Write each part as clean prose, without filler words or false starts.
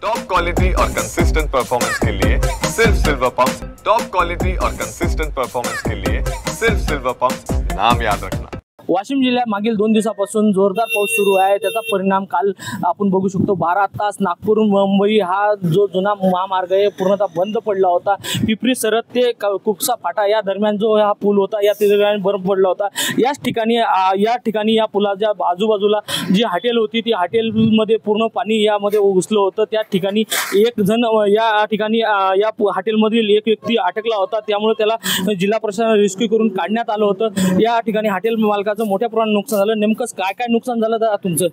Top quality और consistent performance के लिए सिर्फ सिल्वर पंप्स। टॉप क्वालिटी और कंसिस्टेंट परफॉर्मेंस के लिए सिर्फ सिल्वर पंप्स, नाम याद रखना। वाशिम जिल्ह्यात मागील 2 दिवसापासून जोरदार पाऊस सुरू आहे। त्याचा परिणाम काल आपण बघू शकतो 12 तास नागपूर मुंबई हा जो जुना महामार्ग आहे पूर्णतः बंद पडला होता। पिपरी सरत ते कुकसा फाटा या दरम्यान जो हा पूल होता या दरम्यान बर्फ पडला होता। या ठिकाणी या पुलाच्या आजूबाजूला जी हॉटेल होती ती हॉटेलमध्ये पूर्ण पाणी यामध्ये घुसलं होतं। त्या ठिकाणी एक जण या ठिकाणी या हॉटेलमधील एक व्यक्ती अटकला होता, त्यामुळे त्याला जिल्हा प्रशासनाने रेस्क्यू करून काढण्यात आलं होतं। या ठिकाणी हॉटेल मालकाचं मोठ्या प्रमाणात नुकसान झालं। नेमकं काय नुकसान झालं दादा तुमचं?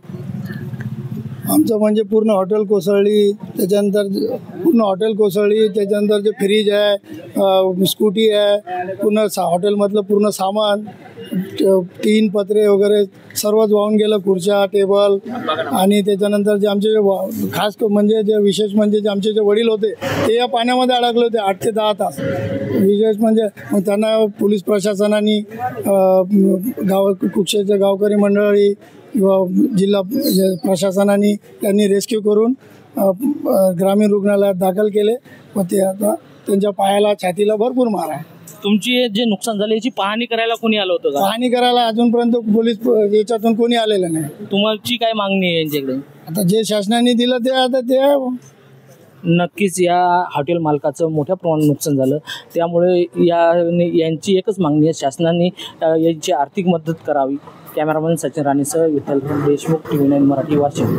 आमचं म्हणजे पूर्ण हॉटेल कोसळली, त्याच्यानंतर पूर्ण हॉटेल कोसळली, त्याच्यानंतर जे फ्रीज आहे, स्कूटी आहे, पूर्ण हॉटेलमधलं पूर्ण सामान, तीन पत्रे वगैरे सर्वच वाहून गेलं, खुर्च्या टेबल। आणि त्याच्यानंतर जे आमचे खास म्हणजे जे विशेष म्हणजे जे आमचे जे वडील होते ते या पाण्यामध्ये अडकले होते 8 ते 10 तास। विशेष म्हणजे मग त्यांना पोलीस प्रशासनाने कुक्षेचे गावकरी मंडळी किंवा जिल्हा प्रशासनाने त्यांनी रेस्क्यू करून ग्रामीण रुग्णालयात दाखल केले व ते आता त्यांच्या पायाला छातीला भरपूर मार आहे। तुमची जे नुकसान झाले याची पाहणी करायला कोणी आलं होतं का? पाहणी करायला अजूनपर्यंत पोलीस याच्यातून कोणी आलेलं नाही। तुमची काय मागणी आहे यांच्याकडे? आता जे शासनाने दिलं ते आता ते नक्कीच या हॉटेल मालकाचं मोठ्या प्रमाणात नुकसान झालं, त्यामुळे यांची एकच मागणी आहे, शासनाने यांची आर्थिक मदत करावी। कॅमेरामॅन सचिन राणेसह विठ्ठल देशमुख, TV9 मराठी, वाशिम।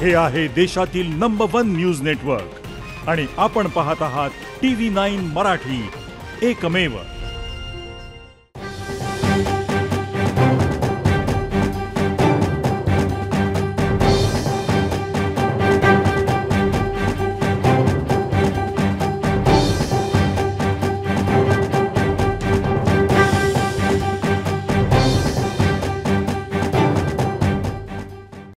हे आहे देशातील नंबर 1 न्यूज नेटवर्क आणि आपण पाहत आहात TV9 मराठी, एकमेव।